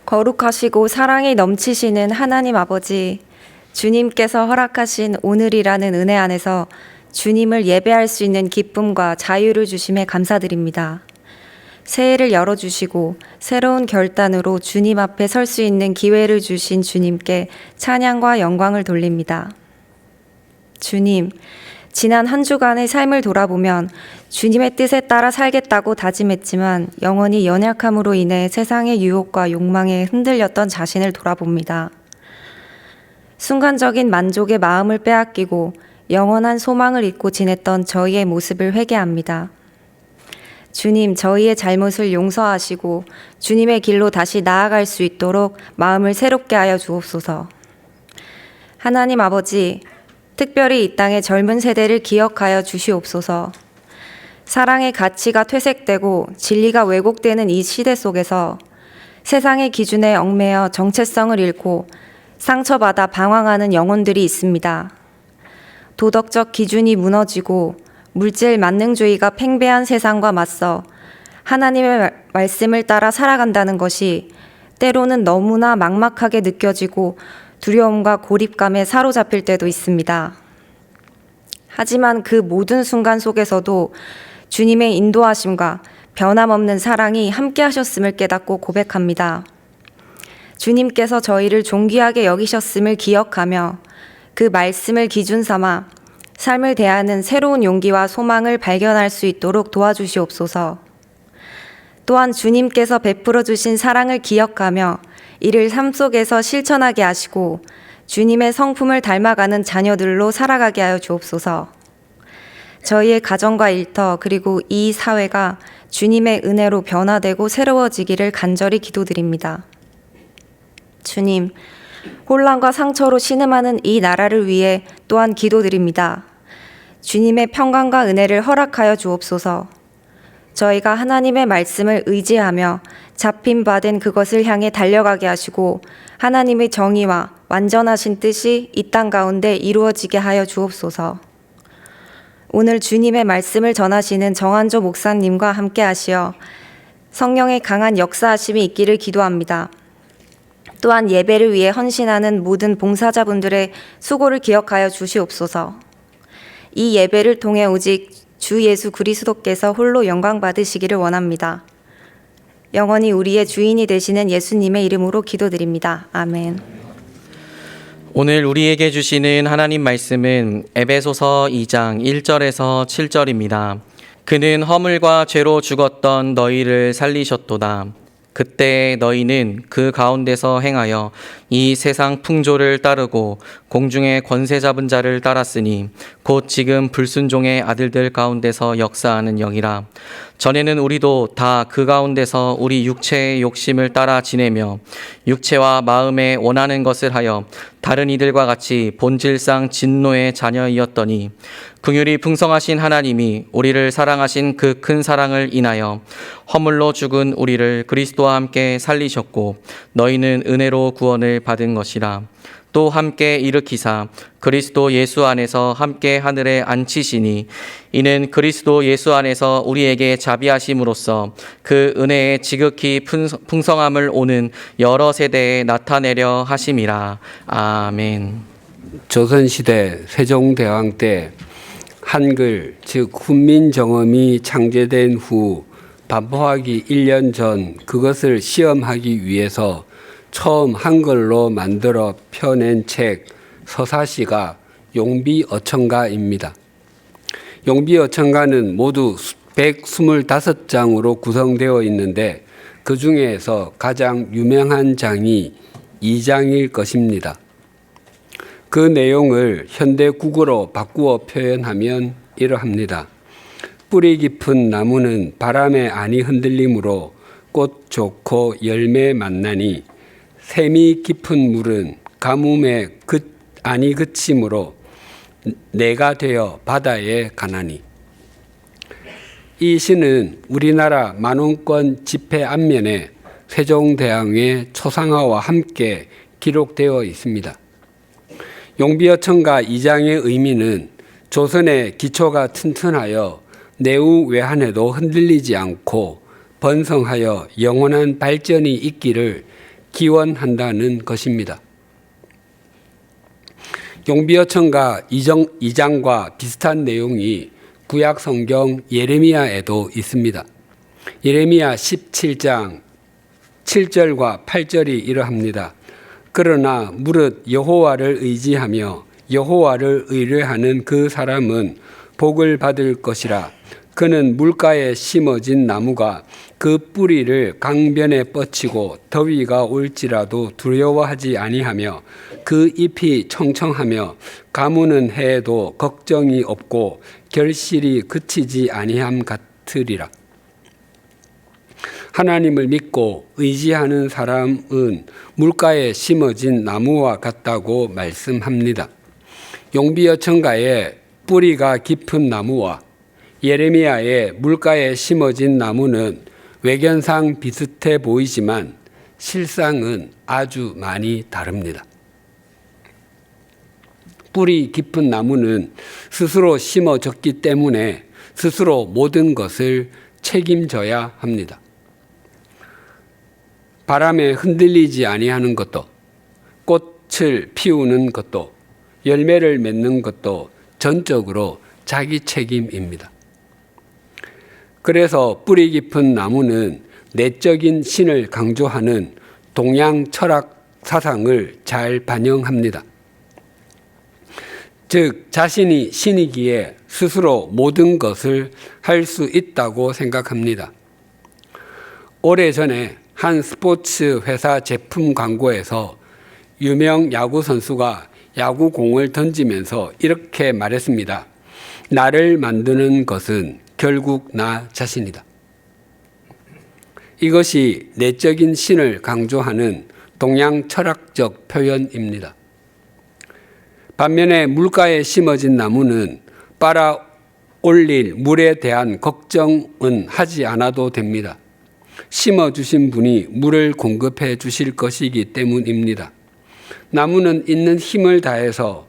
거룩하시고 사랑이 넘치시는 하나님 아버지, 주님께서 허락하신 오늘이라는 은혜 안에서 주님을 예배할 수 있는 기쁨과 자유를 주심에 감사드립니다. 새해를 열어주시고 새로운 결단으로 주님 앞에 설 수 있는 기회를 주신 주님께 찬양과 영광을 돌립니다. 주님, 지난 한 주간의 삶을 돌아보면 주님의 뜻에 따라 살겠다고 다짐했지만 영원히 연약함으로 인해 세상의 유혹과 욕망에 흔들렸던 자신을 돌아봅니다. 순간적인 만족의 마음을 빼앗기고 영원한 소망을 잊고 지냈던 저희의 모습을 회개합니다. 주님, 저희의 잘못을 용서하시고 주님의 길로 다시 나아갈 수 있도록 마음을 새롭게 하여 주옵소서. 하나님 아버지, 특별히 이 땅의 젊은 세대를 기억하여 주시옵소서. 사랑의 가치가 퇴색되고 진리가 왜곡되는 이 시대 속에서 세상의 기준에 얽매여 정체성을 잃고 상처받아 방황하는 영혼들이 있습니다. 도덕적 기준이 무너지고 물질 만능주의가 팽배한 세상과 맞서 하나님의 말씀을 따라 살아간다는 것이 때로는 너무나 막막하게 느껴지고 두려움과 고립감에 사로잡힐 때도 있습니다. 하지만 그 모든 순간 속에서도 주님의 인도하심과 변함없는 사랑이 함께 하셨음을 깨닫고 고백합니다. 주님께서 저희를 존귀하게 여기셨음을 기억하며 그 말씀을 기준 삼아 삶을 대하는 새로운 용기와 소망을 발견할 수 있도록 도와주시옵소서. 또한 주님께서 베풀어 주신 사랑을 기억하며 이를 삶 속에서 실천하게 하시고 주님의 성품을 닮아가는 자녀들로 살아가게 하여 주옵소서. 저희의 가정과 일터 그리고 이 사회가 주님의 은혜로 변화되고 새로워지기를 간절히 기도드립니다. 주님, 혼란과 상처로 신음하는 이 나라를 위해 또한 기도드립니다. 주님의 평강과 은혜를 허락하여 주옵소서. 저희가 하나님의 말씀을 의지하며 잡힌 바 된 그것을 향해 달려가게 하시고 하나님의 정의와 완전하신 뜻이 이 땅 가운데 이루어지게 하여 주옵소서. 오늘 주님의 말씀을 전하시는 정한조 목사님과 함께 하시어 성령의 강한 역사하심이 있기를 기도합니다. 또한 예배를 위해 헌신하는 모든 봉사자분들의 수고를 기억하여 주시옵소서. 이 예배를 통해 오직 주 예수 그리스도께서 홀로 영광 받으시기를 원합니다. 영원히 우리의 주인이 되시는 예수님의 이름으로 기도드립니다. 아멘. 오늘 우리에게 주시는 하나님 말씀은 에베소서 2장 1절에서 7절입니다. 그는 허물과 죄로 죽었던 너희를 살리셨도다. 그때 너희는 그 가운데서 행하여 이 세상 풍조를 따르고 공중의 권세 잡은 자를 따랐으니 곧 지금 불순종의 아들들 가운데서 역사하는 영이라. 전에는 우리도 다 그 가운데서 우리 육체의 욕심을 따라 지내며 육체와 마음에 원하는 것을 하여 다른 이들과 같이 본질상 진노의 자녀이었더니 긍휼이 풍성하신 하나님이 우리를 사랑하신 그 큰 사랑을 인하여 허물로 죽은 우리를 그리스도와 함께 살리셨고 너희는 은혜로 구원을 받은 것이라. 또 함께 일으키사 그리스도 예수 안에서 함께 하늘에 앉히시니 이는 그리스도 예수 안에서 우리에게 자비하심으로써 그 은혜의 지극히 풍성함을 오는 여러 세대에 나타내려 하심이라. 아멘. 조선시대 세종대왕 때 한글 즉 훈민정음이 창제된 후 반포하기 1년 전 그것을 시험하기 위해서 처음 한글로 만들어 펴낸 책 서사시가 용비어천가입니다. 용비어천가는 모두 125장으로 구성되어 있는데 그 중에서 가장 유명한 장이 2장일 것입니다. 그 내용을 현대 국어로 바꾸어 표현하면 이러합니다. 뿌리 깊은 나무는 바람에 안이 흔들림으로 꽃 좋고 열매 만나니 샘이 깊은 물은 가뭄에 안이 그침으로 내가 되어 바다에 가나니. 이 시는 우리나라 만원권 지폐 앞면에 세종대왕의 초상화와 함께 기록되어 있습니다. 용비어천가 2장의 의미는 조선의 기초가 튼튼하여 내후 외환에도 흔들리지 않고 번성하여 영원한 발전이 있기를 기원한다는 것입니다. 용비어천가 2장과 비슷한 내용이 구약 성경 예레미야에도 있습니다. 예레미야 17장 7절과 8절이 이러합니다. 그러나 무릇 여호와를 의지하며 여호와를 의뢰하는 그 사람은 복을 받을 것이라. 그는 물가에 심어진 나무가 그 뿌리를 강변에 뻗치고 더위가 올지라도 두려워하지 아니하며 그 잎이 청청하며 가무는 해에도 걱정이 없고 결실이 그치지 아니함 같으리라. 하나님을 믿고 의지하는 사람은 물가에 심어진 나무와 같다고 말씀합니다. 용비어천가의 뿌리가 깊은 나무와 예레미야의 물가에 심어진 나무는 외견상 비슷해 보이지만 실상은 아주 많이 다릅니다. 뿌리 깊은 나무는 스스로 심어졌기 때문에 스스로 모든 것을 책임져야 합니다. 바람에 흔들리지 아니하는 것도, 꽃을 피우는 것도, 열매를 맺는 것도 전적으로 자기 책임입니다. 그래서 뿌리 깊은 나무는 내적인 신을 강조하는 동양 철학 사상을 잘 반영합니다. 즉, 자신이 신이기에 스스로 모든 것을 할 수 있다고 생각합니다. 오래전에 한 스포츠 회사 제품 광고에서 유명 야구 선수가 야구공을 던지면서 이렇게 말했습니다. 나를 만드는 것은 결국 나 자신이다. 이것이 내적인 신을 강조하는 동양 철학적 표현입니다. 반면에 물가에 심어진 나무는 빨아 올릴 물에 대한 걱정은 하지 않아도 됩니다. 심어주신 분이 물을 공급해 주실 것이기 때문입니다. 나무는 있는 힘을 다해서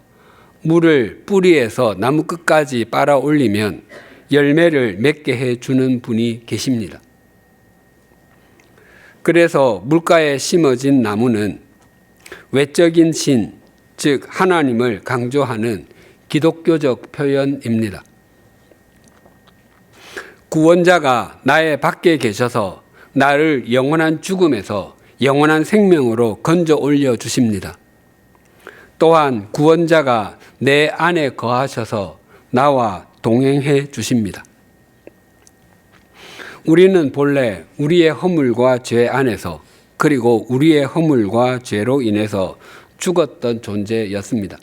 물을 뿌리에서 나무 끝까지 빨아 올리면 열매를 맺게 해주는 분이 계십니다. 그래서 물가에 심어진 나무는 외적인 신, 즉 하나님을 강조하는 기독교적 표현입니다. 구원자가 나의 밖에 계셔서 나를 영원한 죽음에서 영원한 생명으로 건져 올려 주십니다. 또한 구원자가 내 안에 거하셔서 나와 동행해 주십니다. 우리는 본래 우리의 허물과 죄 안에서 그리고 우리의 허물과 죄로 인해서 죽었던 존재였습니다.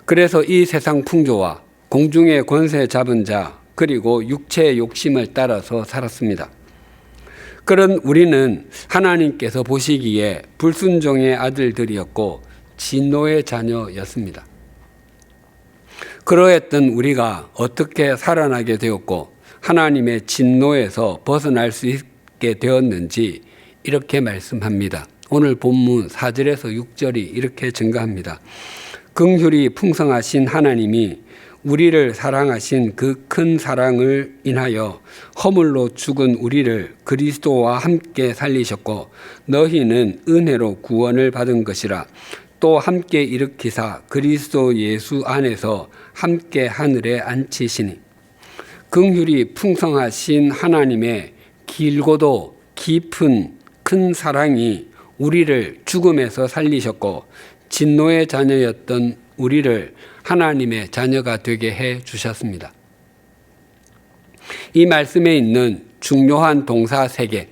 그래서 이 세상 풍조와 공중의 권세 잡은 자 그리고 육체의 욕심을 따라서 살았습니다. 그런 우리는 하나님께서 보시기에 불순종의 아들들이었고 진노의 자녀였습니다. 그러했던 우리가 어떻게 살아나게 되었고 하나님의 진노에서 벗어날 수 있게 되었는지 이렇게 말씀합니다. 오늘 본문 4절에서 6절이 이렇게 증가합니다. 긍휼이 풍성하신 하나님이 우리를 사랑하신 그 큰 사랑을 인하여 허물로 죽은 우리를 그리스도와 함께 살리셨고 너희는 은혜로 구원을 받은 것이라. 또 함께 일으키사 그리스도 예수 안에서 함께 하늘에 앉히시니 긍휼이 풍성하신 하나님의 길고도 깊은 큰 사랑이 우리를 죽음에서 살리셨고 진노의 자녀였던 우리를 하나님의 자녀가 되게 해 주셨습니다. 이 말씀에 있는 중요한 동사 3개,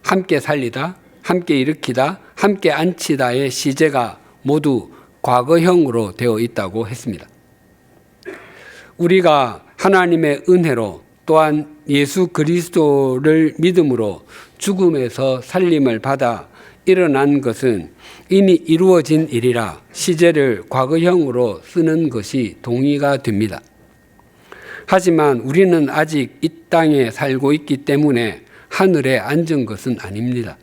함께 살리다, 함께 일으키다, 함께 앉히다의 시제가 모두 과거형으로 되어 있다고 했습니다. 우리가 하나님의 은혜로 또한 예수 그리스도를 믿음으로 죽음에서 살림을 받아 일어난 것은 이미 이루어진 일이라 시제를 과거형으로 쓰는 것이 동의가 됩니다. 하지만 우리는 아직 이 땅에 살고 있기 때문에 하늘에 앉은 것은 아닙니다.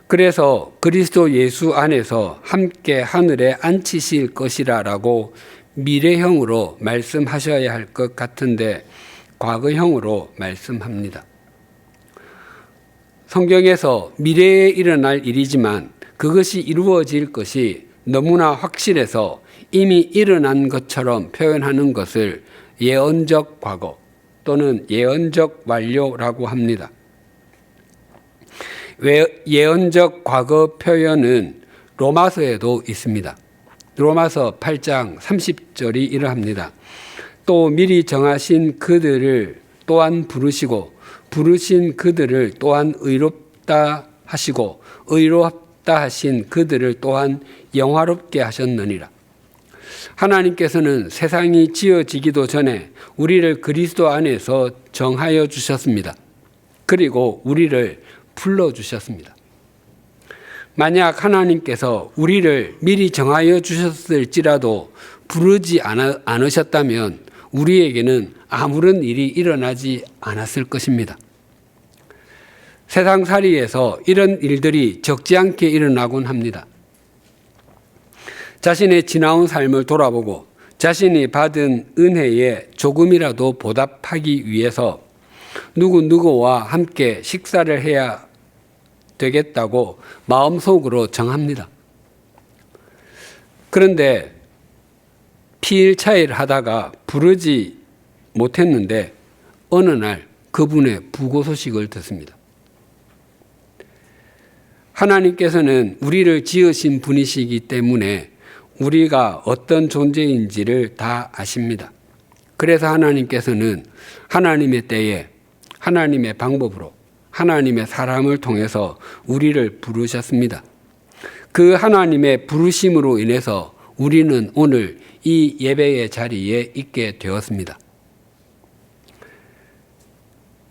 그래서 그리스도 예수 안에서 함께 하늘에 앉히실 것이라라고 미래형으로 말씀하셔야 할 것 같은데 과거형으로 말씀합니다. 성경에서 미래에 일어날 일이지만 그것이 이루어질 것이 너무나 확실해서 이미 일어난 것처럼 표현하는 것을 예언적 과거 또는 예언적 완료라고 합니다. 예언적 과거 표현은 로마서에도 있습니다. 로마서 8장 30절이 이러합니다. 또 미리 정하신 그들을 또한 부르시고 부르신 그들을 또한 의롭다 하시고 의롭다 하신 그들을 또한 영화롭게 하셨느니라. 하나님께서는 세상이 지어지기도 전에 우리를 그리스도 안에서 정하여 주셨습니다. 그리고 우리를 불러주셨습니다. 만약 하나님께서 우리를 미리 정하여 주셨을지라도 부르지 않으셨다면 우리에게는 아무런 일이 일어나지 않았을 것입니다. 세상살이에서 이런 일들이 적지 않게 일어나곤 합니다. 자신의 지나온 삶을 돌아보고 자신이 받은 은혜에 조금이라도 보답하기 위해서 누구와 함께 식사를 해야 되겠다고 마음속으로 정합니다. 그런데 피일차일 하다가 부르지 못했는데 어느 날 그분의 부고 소식을 듣습니다. 하나님께서는 우리를 지으신 분이시기 때문에 우리가 어떤 존재인지를 다 아십니다. 그래서 하나님께서는 하나님의 때에 하나님의 방법으로 하나님의 사람을 통해서 우리를 부르셨습니다. 그 하나님의 부르심으로 인해서 우리는 오늘 이 예배의 자리에 있게 되었습니다.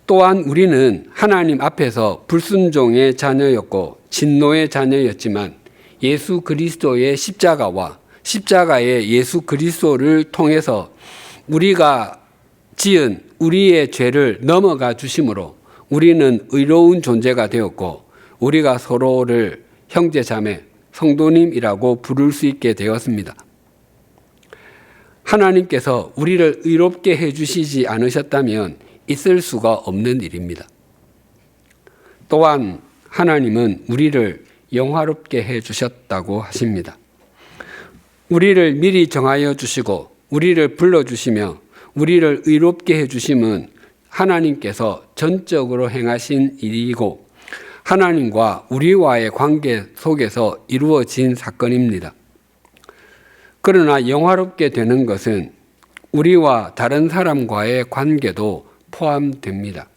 또한 우리는 하나님 앞에서 불순종의 자녀였고 진노의 자녀였지만 예수 그리스도의 십자가와 십자가의 예수 그리스도를 통해서 우리가 지은 우리의 죄를 넘어가 주심으로 우리는 의로운 존재가 되었고 우리가 서로를 형제 자매, 성도님이라고 부를 수 있게 되었습니다. 하나님께서 우리를 의롭게 해주시지 않으셨다면 있을 수가 없는 일입니다. 또한 하나님은 우리를 영화롭게 해주셨다고 하십니다. 우리를 미리 정하여 주시고 우리를 불러주시며 우리를 의롭게 해주심은 하나님께서 전적으로 행하신 일이고 하나님과 우리와의 관계 속에서 이루어진 사건입니다. 그러나 영화롭게 되는 것은 우리와 다른 사람과의 관계도 포함됩니다.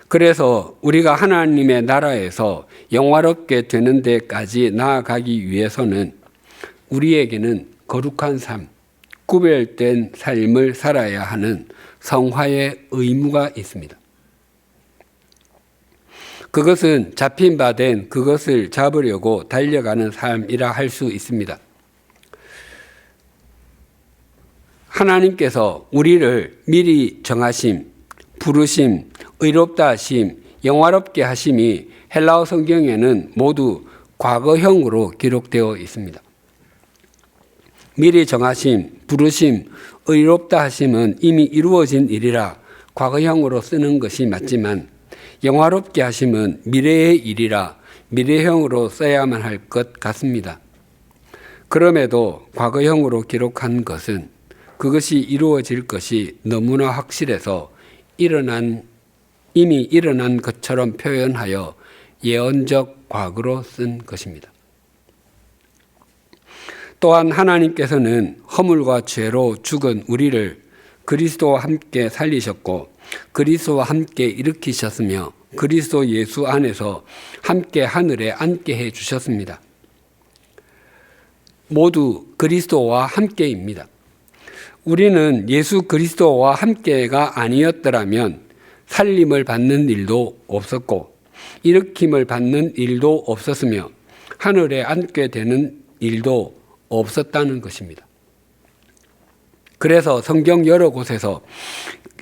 그래서 우리가 하나님의 나라에서 영화롭게 되는 데까지 나아가기 위해서는 우리에게는 거룩한 삶, 구별된 삶을 살아야 하는 성화의 의무가 있습니다. 그것은 잡힌 바 된 그것을 잡으려고 달려가는 삶이라 할 수 있습니다. 하나님께서 우리를 미리 정하심, 부르심, 의롭다 하심, 영화롭게 하심이 헬라어 성경에는 모두 과거형으로 기록되어 있습니다. 미리 정하심, 부르심, 의롭다 하심은 이미 이루어진 일이라 과거형으로 쓰는 것이 맞지만 영화롭게 하심은 미래의 일이라 미래형으로 써야만 할 것 같습니다. 그럼에도 과거형으로 기록한 것은 그것이 이루어질 것이 너무나 확실해서 이미 일어난 것처럼 표현하여 예언적 과거로 쓴 것입니다. 또한 하나님께서는 허물과 죄로 죽은 우리를 그리스도와 함께 살리셨고 그리스도와 함께 일으키셨으며 그리스도 예수 안에서 함께 하늘에 앉게 해 주셨습니다. 모두 그리스도와 함께입니다. 우리는 예수 그리스도와 함께가 아니었더라면 살림을 받는 일도 없었고 일으킴을 받는 일도 없었으며 하늘에 앉게 되는 일도 없었다는 것입니다. 그래서 성경 여러 곳에서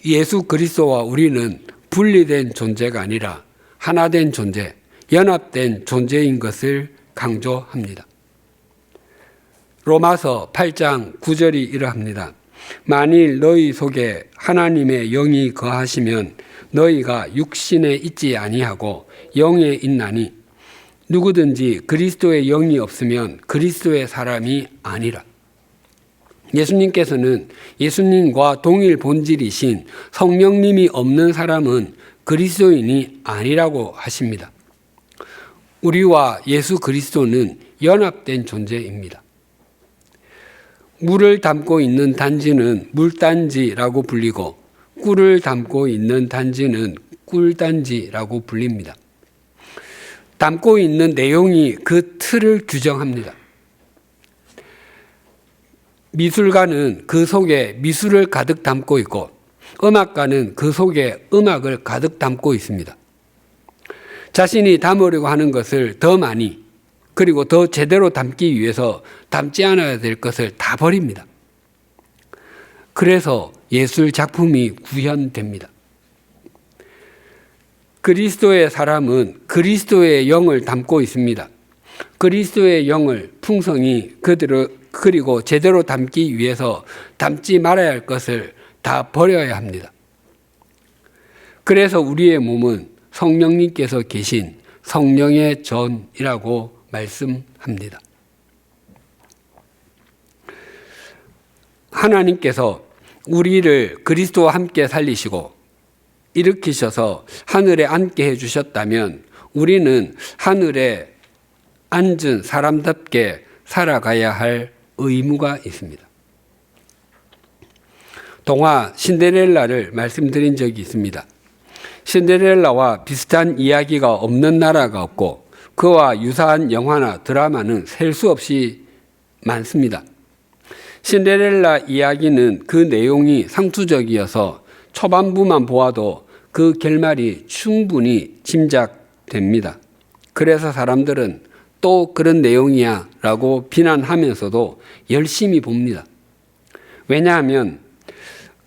예수 그리스도와 우리는 분리된 존재가 아니라 하나된 존재, 연합된 존재인 것을 강조합니다. 로마서 8장 9절이 이러합니다. 만일 너희 속에 하나님의 영이 거하시면 너희가 육신에 있지 아니하고 영에 있나니 누구든지 그리스도의 영이 없으면 그리스도의 사람이 아니라. 예수님께서는 예수님과 동일 본질이신 성령님이 없는 사람은 그리스도인이 아니라고 하십니다. 우리와 예수 그리스도는 연합된 존재입니다. 물을 담고 있는 단지는 물단지라고 불리고 꿀을 담고 있는 단지는 꿀단지라고 불립니다. 담고 있는 내용이 그 틀을 규정합니다. 미술가는 그 속에 미술을 가득 담고 있고 음악가는 그 속에 음악을 가득 담고 있습니다. 자신이 담으려고 하는 것을 더 많이 그리고 더 제대로 담기 위해서 담지 않아야 될 것을 다 버립니다. 그래서 예술 작품이 구현됩니다. 그리스도의 사람은 그리스도의 영을 담고 있습니다. 그리스도의 영을 풍성히 그리고 제대로 담기 위해서 담지 말아야 할 것을 다 버려야 합니다. 그래서 우리의 몸은 성령님께서 계신 성령의 전이라고 말씀합니다. 하나님께서 우리를 그리스도와 함께 살리시고 일으키셔서 하늘에 앉게 해주셨다면 우리는 하늘에 앉은 사람답게 살아가야 할 의무가 있습니다. 동화 신데렐라를 말씀드린 적이 있습니다. 신데렐라와 비슷한 이야기가 없는 나라가 없고 그와 유사한 영화나 드라마는 셀 수 없이 많습니다. 신데렐라 이야기는 그 내용이 상투적이어서 초반부만 보아도 그 결말이 충분히 짐작됩니다. 그래서 사람들은 또 그런 내용이야 라고 비난하면서도 열심히 봅니다. 왜냐하면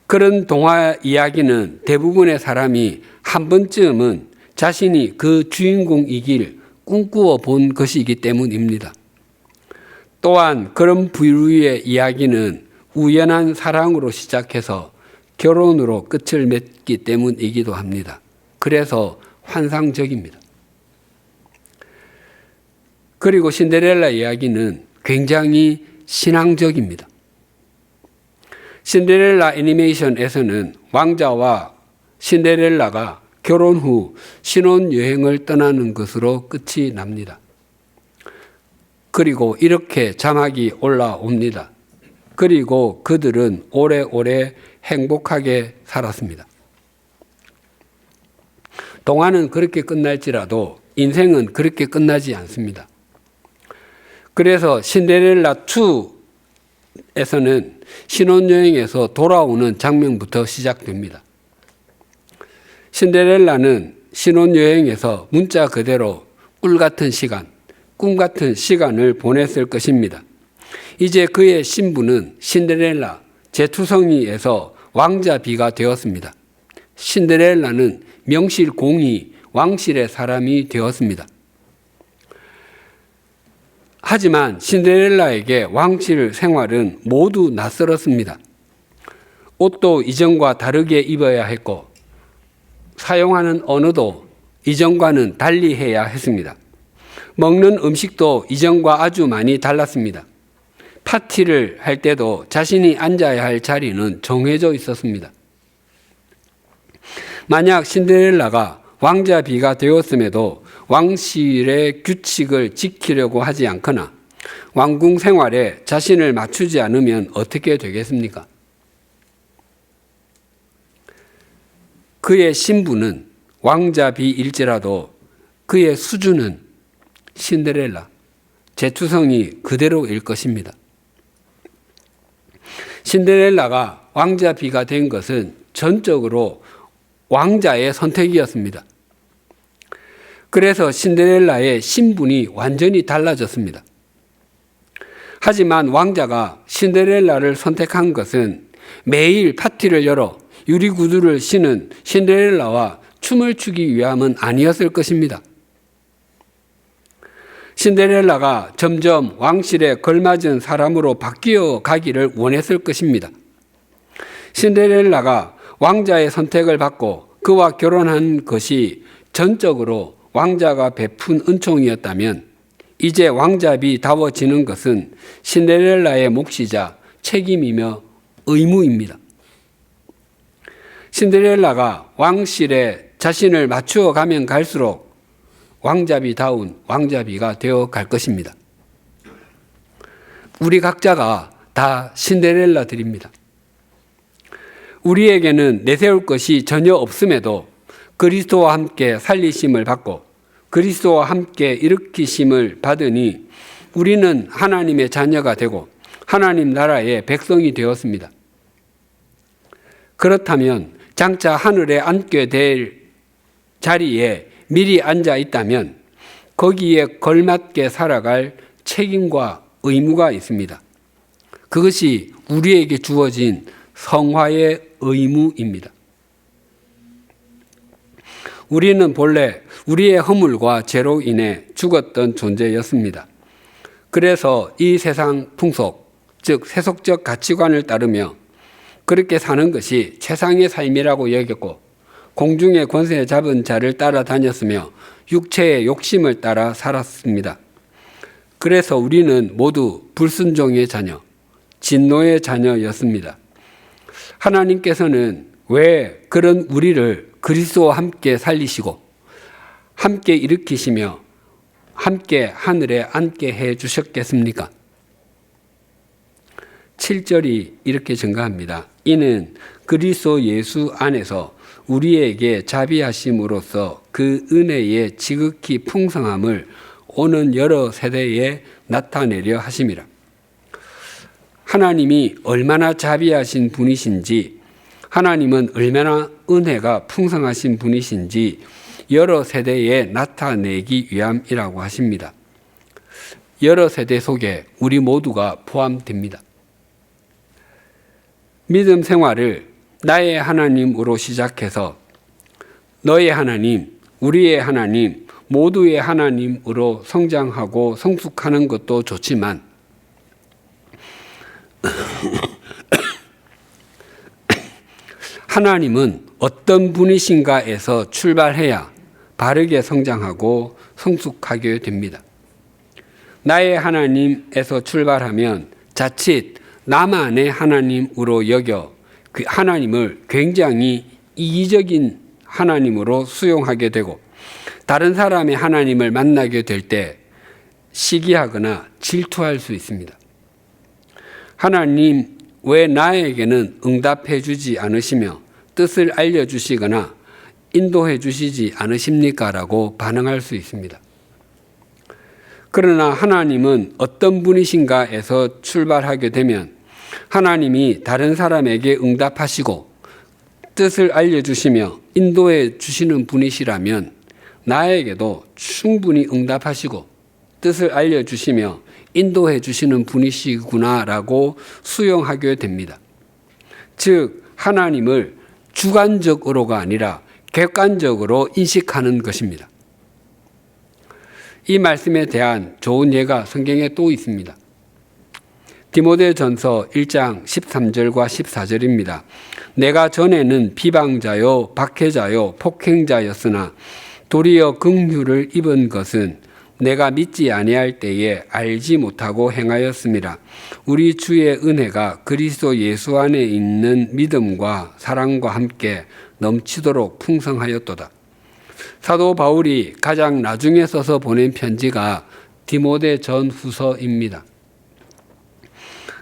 그런 동화 이야기는 대부분의 사람이 한 번쯤은 자신이 그 주인공이길 꿈꾸어 본 것이기 때문입니다. 또한 그런 부류의 이야기는 우연한 사랑으로 시작해서 결혼으로 끝을 맺기 때문이기도 합니다. 그래서 환상적입니다. 그리고 신데렐라 이야기는 굉장히 신앙적입니다. 신데렐라 애니메이션에서는 왕자와 신데렐라가 결혼 후 신혼여행을 떠나는 것으로 끝이 납니다. 그리고 이렇게 자막이 올라옵니다. 그리고 그들은 오래오래 행복하게 살았습니다. 동화는 그렇게 끝날지라도 인생은 그렇게 끝나지 않습니다. 그래서 신데렐라 2에서는 신혼여행에서 돌아오는 장면부터 시작됩니다. 신데렐라는 신혼여행에서 문자 그대로 꿀 같은 시간, 꿈 같은 시간을 보냈을 것입니다. 이제 그의 신부는 신데렐라 제투성이에서 왕자비가 되었습니다. 신데렐라는 명실공히 왕실의 사람이 되었습니다. 하지만 신데렐라에게 왕실 생활은 모두 낯설었습니다. 옷도 이전과 다르게 입어야 했고 사용하는 언어도 이전과는 달리 해야 했습니다. 먹는 음식도 이전과 아주 많이 달랐습니다. 파티를 할 때도 자신이 앉아야 할 자리는 정해져 있었습니다. 만약 신데렐라가 왕자비가 되었음에도 왕실의 규칙을 지키려고 하지 않거나 왕궁 생활에 자신을 맞추지 않으면 어떻게 되겠습니까? 그의 신부는 왕자비일지라도 그의 수준은 신데렐라, 제투성이 그대로일 것입니다. 신데렐라가 왕자비가 된 것은 전적으로 왕자의 선택이었습니다. 그래서 신데렐라의 신분이 완전히 달라졌습니다. 하지만 왕자가 신데렐라를 선택한 것은 매일 파티를 열어 유리구두를 신은 신데렐라와 춤을 추기 위함은 아니었을 것입니다. 신데렐라가 점점 왕실에 걸맞은 사람으로 바뀌어 가기를 원했을 것입니다. 신데렐라가 왕자의 선택을 받고 그와 결혼한 것이 전적으로 왕자가 베푼 은총이었다면 이제 왕잡이 다워지는 것은 신데렐라의 몫이자 책임이며 의무입니다. 신데렐라가 왕실에 자신을 맞추어 가면 갈수록 왕잡이다운 왕잡이가 되어 갈 것입니다. 우리 각자가 다 신데렐라들입니다. 우리에게는 내세울 것이 전혀 없음에도 그리스도와 함께 살리심을 받고 그리스도와 함께 일으키심을 받으니 우리는 하나님의 자녀가 되고 하나님 나라의 백성이 되었습니다. 그렇다면 장차 하늘에 앉게 될 자리에 미리 앉아 있다면 거기에 걸맞게 살아갈 책임과 의무가 있습니다. 그것이 우리에게 주어진 성화의 의무입니다. 우리는 본래 우리의 허물과 죄로 인해 죽었던 존재였습니다. 그래서 이 세상 풍속, 즉 세속적 가치관을 따르며 그렇게 사는 것이 최상의 삶이라고 여겼고 공중의 권세 잡은 자를 따라다녔으며 육체의 욕심을 따라 살았습니다. 그래서 우리는 모두 불순종의 자녀, 진노의 자녀였습니다. 하나님께서는 왜 그런 우리를 그리스도와 함께 살리시고 함께 일으키시며 함께 하늘에 앉게 해 주셨겠습니까? 7절이 이렇게 증가합니다. 이는 그리스도 예수 안에서 우리에게 자비하심으로써 그 은혜의 지극히 풍성함을 오는 여러 세대에 나타내려 하심이라. 하나님이 얼마나 자비하신 분이신지, 하나님은 얼마나 은혜가 풍성하신 분이신지 여러 세대에 나타내기 위함이라고 하십니다. 여러 세대 속에 우리 모두가 포함됩니다. 믿음 생활을 나의 하나님으로 시작해서 너의 하나님, 우리의 하나님, 모두의 하나님으로 성장하고 성숙하는 것도 좋지만 하나님은 어떤 분이신가에서 출발해야 바르게 성장하고 성숙하게 됩니다. 나의 하나님에서 출발하면 자칫 나만의 하나님으로 여겨 그 하나님을 굉장히 이기적인 하나님으로 수용하게 되고 다른 사람의 하나님을 만나게 될 때 시기하거나 질투할 수 있습니다. 하나님, 왜 나에게는 응답해 주지 않으시며 뜻을 알려주시거나 인도해 주시지 않으십니까? 라고 반응할 수 있습니다. 그러나 하나님은 어떤 분이신가에서 출발하게 되면 하나님이 다른 사람에게 응답하시고 뜻을 알려주시며 인도해 주시는 분이시라면 나에게도 충분히 응답하시고 뜻을 알려주시며 인도해 주시는 분이시구나라고 수용하게 됩니다. 즉 하나님을 주관적으로가 아니라 객관적으로 인식하는 것입니다. 이 말씀에 대한 좋은 예가 성경에 또 있습니다. 디모데전서 1장 13절과 14절입니다. 내가 전에는 비방자요 박해자요 폭행자였으나 도리어 긍휼을 입은 것은 내가 믿지 아니할 때에 알지 못하고 행하였음이라. 우리 주의 은혜가 그리스도 예수 안에 있는 믿음과 사랑과 함께 넘치도록 풍성하였도다. 사도 바울이 가장 나중에 써서 보낸 편지가 디모데 전후서입니다.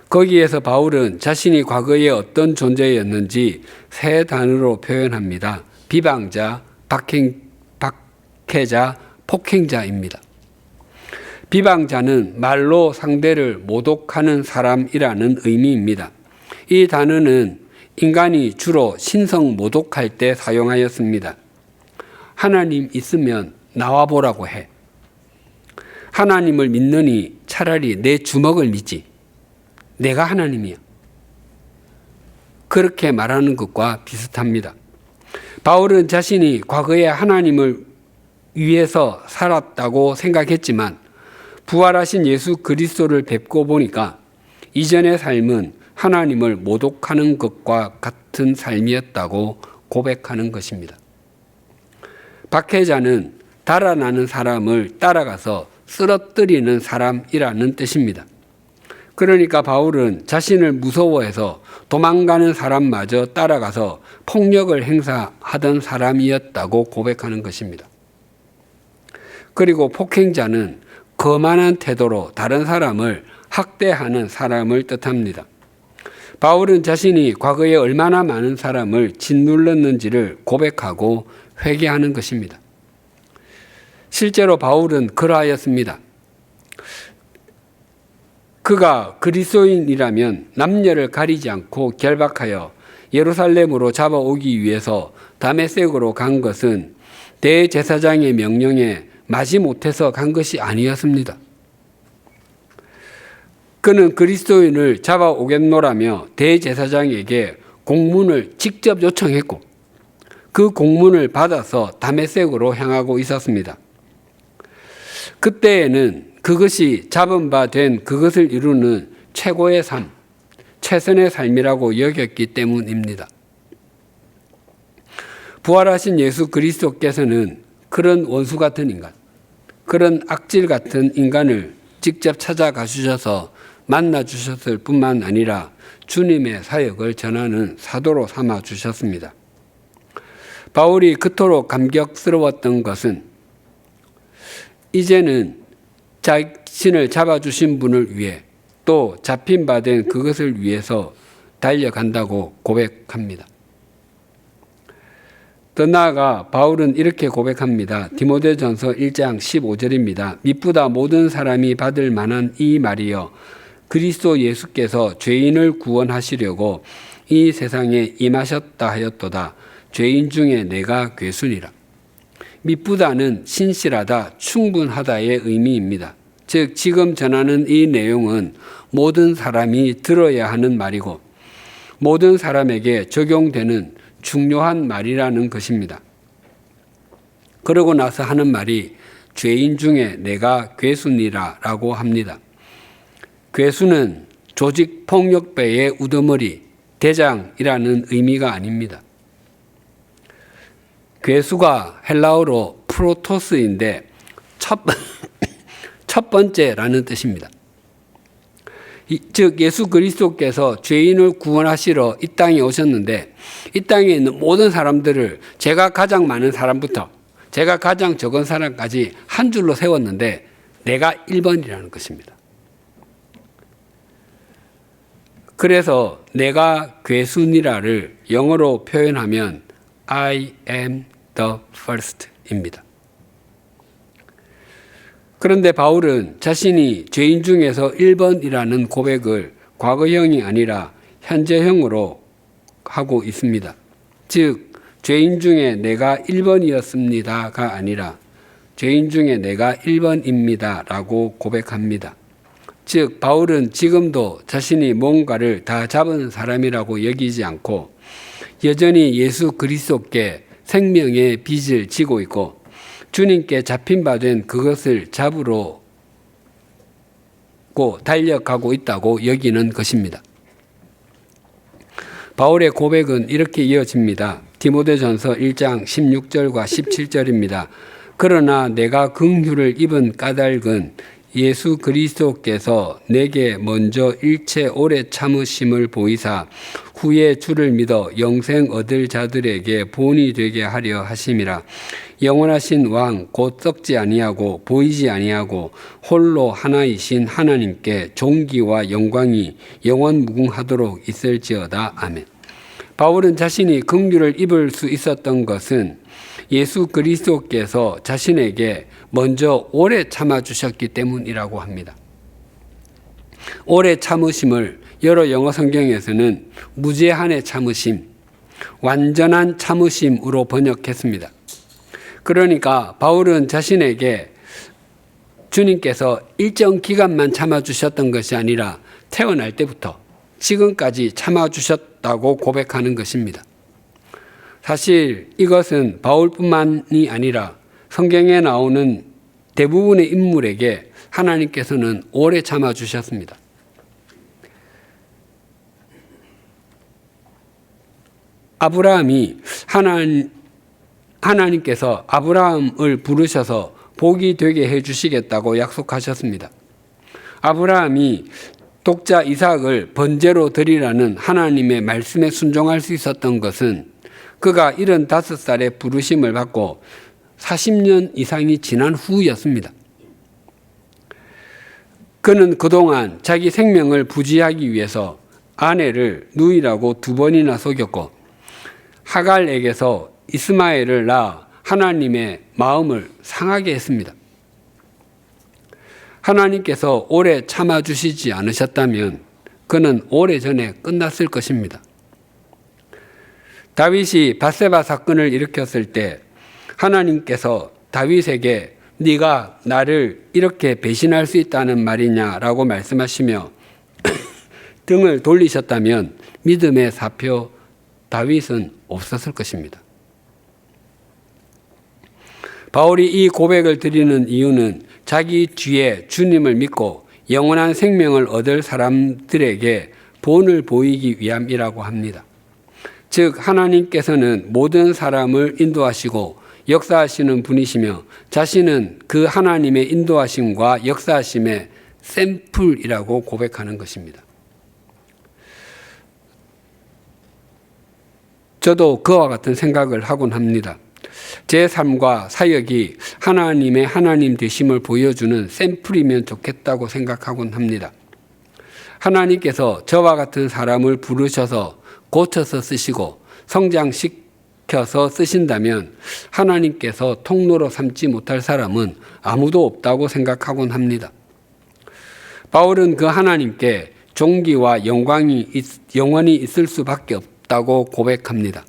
거기에서 바울은 자신이 과거에 어떤 존재였는지 세 단어로 표현합니다. 비방자, 박해자, 폭행자입니다. 비방자는 말로 상대를 모독하는 사람이라는 의미입니다. 이 단어는 인간이 주로 신성 모독할 때 사용하였습니다. 하나님 있으면 나와보라고 해. 하나님을 믿느니 차라리 내 주먹을 믿지. 내가 하나님이야. 그렇게 말하는 것과 비슷합니다. 바울은 자신이 과거에 하나님을 위해서 살았다고 생각했지만 부활하신 예수 그리스도를 뵙고 보니까 이전의 삶은 하나님을 모독하는 것과 같은 삶이었다고 고백하는 것입니다. 박해자는 달아나는 사람을 따라가서 쓰러뜨리는 사람이라는 뜻입니다. 그러니까 바울은 자신을 무서워해서 도망가는 사람마저 따라가서 폭력을 행사하던 사람이었다고 고백하는 것입니다. 그리고 폭행자는 거만한 태도로 다른 사람을 학대하는 사람을 뜻합니다. 바울은 자신이 과거에 얼마나 많은 사람을 짓눌렀는지를 고백하고 회개하는 것입니다. 실제로 바울은 그러하였습니다. 그가 그리스도인이라면 남녀를 가리지 않고 결박하여 예루살렘으로 잡아오기 위해서 다메섹으로 간 것은 대제사장의 명령에 마지못해서 간 것이 아니었습니다. 그는 그리스도인을 잡아오겠노라며 대제사장에게 공문을 직접 요청했고 그 공문을 받아서 다메섹으로 향하고 있었습니다. 그때에는 그것이 잡은 바 된 그것을 이루는 최고의 삶, 최선의 삶이라고 여겼기 때문입니다. 부활하신 예수 그리스도께서는 그런 원수 같은 인간, 그런 악질 같은 인간을 직접 찾아가 주셔서 만나 주셨을 뿐만 아니라 주님의 사역을 전하는 사도로 삼아 주셨습니다. 바울이 그토록 감격스러웠던 것은 이제는 자신을 잡아주신 분을 위해 또 잡힌 바 된 그것을 위해서 달려간다고 고백합니다. 더 나아가 바울은 이렇게 고백합니다. 디모데전서 1장 15절입니다. 미쁘다 모든 사람이 받을 만한 이 말이여 그리스도 예수께서 죄인을 구원하시려고 이 세상에 임하셨다 하였도다. 죄인 중에 내가 괴순이라. 미쁘다는 신실하다, 충분하다의 의미입니다. 즉 지금 전하는 이 내용은 모든 사람이 들어야 하는 말이고 모든 사람에게 적용되는 중요한 말이라는 것입니다. 그러고 나서 하는 말이 죄인 중에 내가 괴순이라 라고 합니다. 괴수는 조직 폭력배의 우두머리, 대장이라는 의미가 아닙니다. 괴수가 헬라어로 프로토스인데 첫 번째라는 뜻입니다. 즉 예수 그리스도께서 죄인을 구원하시러 이 땅에 오셨는데 이 땅에 있는 모든 사람들을 제가 가장 많은 사람부터 제가 가장 적은 사람까지 한 줄로 세웠는데 내가 1번이라는 것입니다. 그래서 내가 괴순이라를 영어로 표현하면 I am the first입니다. 그런데 바울은 자신이 죄인 중에서 1번이라는 고백을 과거형이 아니라 현재형으로 하고 있습니다. 즉 죄인 중에 내가 1번이었습니다가 아니라 죄인 중에 내가 1번입니다 라고 고백합니다. 즉 바울은 지금도 자신이 뭔가를 다 잡은 사람이라고 여기지 않고 여전히 예수 그리스도께 생명의 빚을 지고 있고 주님께 잡힌 바 된 그것을 잡으러 달려가고 있다고 여기는 것입니다. 바울의 고백은 이렇게 이어집니다. 디모데전서 1장 16절과 17절입니다. 그러나 내가 긍휼을 입은 까닭은 예수 그리스도께서 내게 먼저 일체 오래 참으심을 보이사 후에 주를 믿어 영생 얻을 자들에게 본이 되게 하려 하심이라. 영원하신 왕 곧 썩지 아니하고 보이지 아니하고 홀로 하나이신 하나님께 존귀와 영광이 영원 무궁하도록 있을지어다. 아멘. 바울은 자신이 긍휼을 입을 수 있었던 것은 예수 그리스도께서 자신에게 먼저 오래 참아주셨기 때문이라고 합니다. 오래 참으심을 여러 영어 성경에서는 무제한의 참으심, 완전한 참으심으로 번역했습니다. 그러니까 바울은 자신에게 주님께서 일정 기간만 참아주셨던 것이 아니라 태어날 때부터 지금까지 참아주셨다고 고백하는 것입니다. 사실 이것은 바울뿐만이 아니라 성경에 나오는 대부분의 인물에게 하나님께서는 오래 참아주셨습니다. 하나님께서 아브라함을 부르셔서 복이 되게 해주시겠다고 약속하셨습니다. 아브라함이 독자 이삭을 번제로 드리라는 하나님의 말씀에 순종할 수 있었던 것은 그가 75살에 부르심을 받고 40년 이상이 지난 후였습니다. 그는 그동안 자기 생명을 부지하기 위해서 아내를 누이라고 2번이나 속였고 하갈에게서 이스마엘을 낳아 하나님의 마음을 상하게 했습니다. 하나님께서 오래 참아주시지 않으셨다면 그는 오래전에 끝났을 것입니다. 다윗이 밧세바 사건을 일으켰을 때 하나님께서 다윗에게 네가 나를 이렇게 배신할 수 있다는 말이냐라고 말씀하시며 등을 돌리셨다면 믿음의 사표 다윗은 없었을 것입니다. 바울이 이 고백을 드리는 이유는 자기 뒤에 주님을 믿고 영원한 생명을 얻을 사람들에게 본을 보이기 위함이라고 합니다. 즉 하나님께서는 모든 사람을 인도하시고 역사하시는 분이시며 자신은 그 하나님의 인도하심과 역사하심의 샘플이라고 고백하는 것입니다. 저도 그와 같은 생각을 하곤 합니다. 제 삶과 사역이 하나님의 하나님 되심을 보여주는 샘플이면 좋겠다고 생각하곤 합니다. 하나님께서 저와 같은 사람을 부르셔서 고쳐서 쓰시고 성장시켜서 쓰신다면 하나님께서 통로로 삼지 못할 사람은 아무도 없다고 생각하곤 합니다. 바울은 그 하나님께 존귀와 영광이 영원히 있을 수밖에 없다고 고백합니다.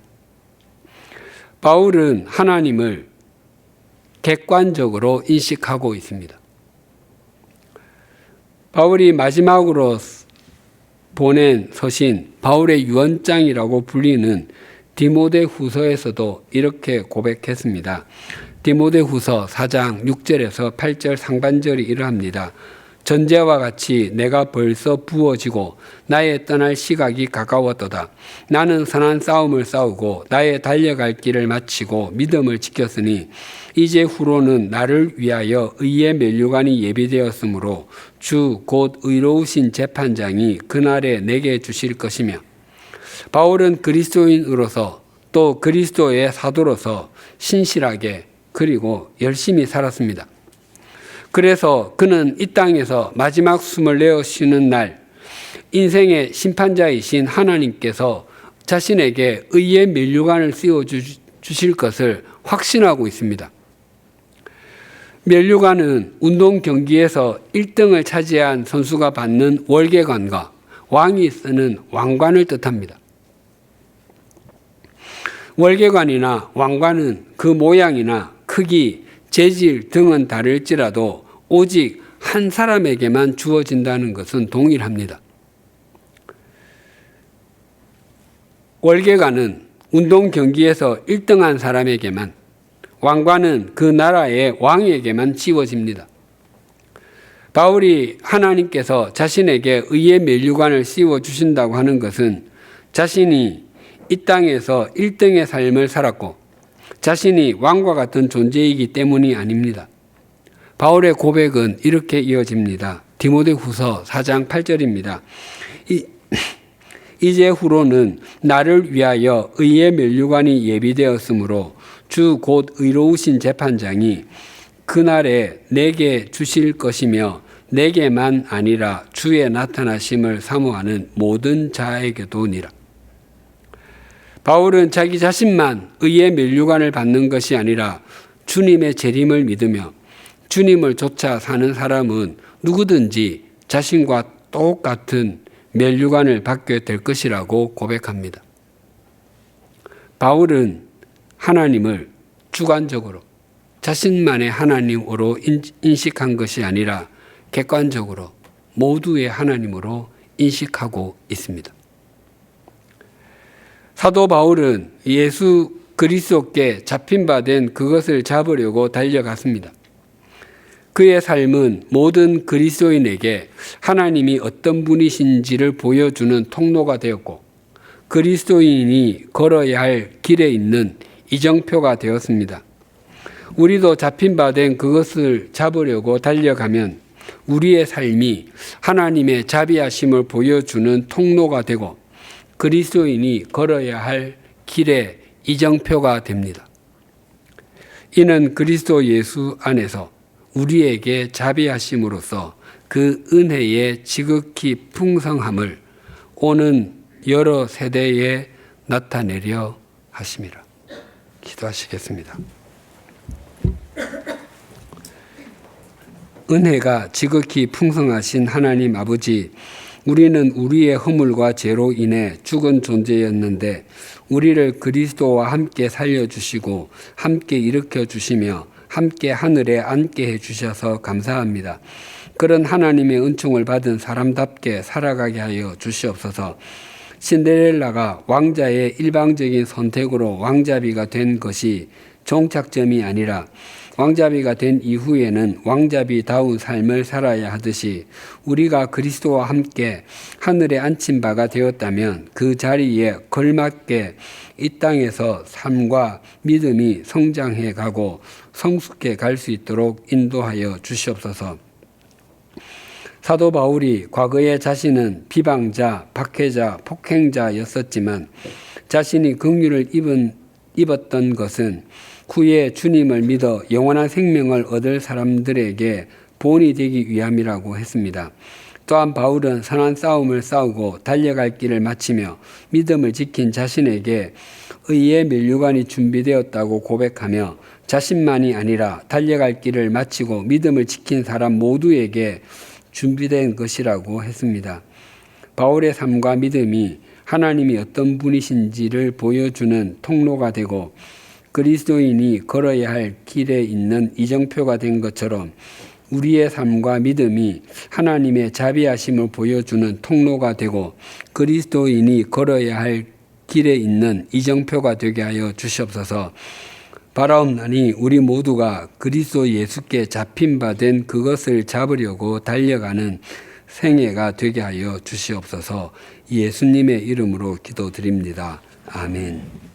바울은 하나님을 객관적으로 인식하고 있습니다. 바울이 마지막으로 보낸 서신 바울의 유언장이라고 불리는 디모데후서에서도 이렇게 고백했습니다. 디모데후서 4장 6절에서 8절 상반절이 이러합니다. 전제와 같이 내가 벌써 부어지고 나의 떠날 시각이 가까웠도다. 나는 선한 싸움을 싸우고 나의 달려갈 길을 마치고 믿음을 지켰으니 이제 후로는 나를 위하여 의의 면류관이 예비되었으므로 주 곧 의로우신 재판장이 그날에 내게 주실 것이며 바울은 그리스도인으로서 또 그리스도의 사도로서 신실하게 그리고 열심히 살았습니다. 그래서 그는 이 땅에서 마지막 숨을 내어 쉬는 날 인생의 심판자이신 하나님께서 자신에게 의의 면류관을 씌워 주실 것을 확신하고 있습니다. 면류관은 운동 경기에서 1등을 차지한 선수가 받는 월계관과 왕이 쓰는 왕관을 뜻합니다. 월계관이나 왕관은 그 모양이나 크기, 재질 등은 다를지라도 오직 한 사람에게만 주어진다는 것은 동일합니다. 월계관은 운동 경기에서 1등한 사람에게만, 왕관은 그 나라의 왕에게만 씌워집니다. 바울이 하나님께서 자신에게 의의 면류관을 씌워주신다고 하는 것은 자신이 이 땅에서 1등의 삶을 살았고 자신이 왕과 같은 존재이기 때문이 아닙니다. 바울의 고백은 이렇게 이어집니다. 디모데후서 4장 8절입니다. 이제 후로는 나를 위하여 의의 면류관이 예비되었으므로 주 곧 의로우신 재판장이 그날에 내게 주실 것이며 내게만 아니라 주의 나타나심을 사모하는 모든 자에게도니라. 바울은 자기 자신만 의의 면류관을 받는 것이 아니라 주님의 재림을 믿으며 주님을 쫓아 사는 사람은 누구든지 자신과 똑같은 면류관을 받게 될 것이라고 고백합니다. 바울은 하나님을 주관적으로 자신만의 하나님으로 인식한 것이 아니라 객관적으로 모두의 하나님으로 인식하고 있습니다. 사도 바울은 예수 그리스도께 잡힌 바 된 그것을 잡으려고 달려갔습니다. 그의 삶은 모든 그리스도인에게 하나님이 어떤 분이신지를 보여주는 통로가 되었고 그리스도인이 걸어야 할 길에 있는 이정표가 되었습니다. 우리도 잡힌 바 된 그것을 잡으려고 달려가면 우리의 삶이 하나님의 자비하심을 보여주는 통로가 되고 그리스도인이 걸어야 할 길의 이정표가 됩니다. 이는 그리스도 예수 안에서 우리에게 자비하심으로써 그 은혜의 지극히 풍성함을 오는 여러 세대에 나타내려 하심이라. 기도하시겠습니다. 은혜가 지극히 풍성하신 하나님 아버지, 우리는 우리의 허물과 죄로 인해 죽은 존재였는데 우리를 그리스도와 함께 살려주시고 함께 일으켜주시며 함께 하늘에 앉게 해주셔서 감사합니다. 그런 하나님의 은총을 받은 사람답게 살아가게 하여 주시옵소서. 신데렐라가 왕자의 일방적인 선택으로 왕자비가 된 것이 종착점이 아니라 왕자비가 된 이후에는 왕자비다운 삶을 살아야 하듯이 우리가 그리스도와 함께 하늘에 앉힌 바가 되었다면 그 자리에 걸맞게 이 땅에서 삶과 믿음이 성장해 가고 성숙해 갈 수 있도록 인도하여 주시옵소서. 사도 바울이 과거에 자신은 비방자, 박해자, 폭행자였었지만 자신이 긍휼을 입었던 것은 후에 주님을 믿어 영원한 생명을 얻을 사람들에게 본이 되기 위함이라고 했습니다. 또한 바울은 선한 싸움을 싸우고 달려갈 길을 마치며 믿음을 지킨 자신에게 의의 면류관이 준비되었다고 고백하며 자신만이 아니라 달려갈 길을 마치고 믿음을 지킨 사람 모두에게 준비된 것이라고 했습니다. 바울의 삶과 믿음이 하나님이 어떤 분이신지를 보여주는 통로가 되고 그리스도인이 걸어야 할 길에 있는 이정표가 된 것처럼 우리의 삶과 믿음이 하나님의 자비하심을 보여주는 통로가 되고 그리스도인이 걸어야 할 길에 있는 이정표가 되게 하여 주시옵소서. 바라옵나니 우리 모두가 그리스도 예수께 잡힌 바 된 그것을 잡으려고 달려가는 생애가 되게 하여 주시옵소서. 예수님의 이름으로 기도드립니다. 아멘.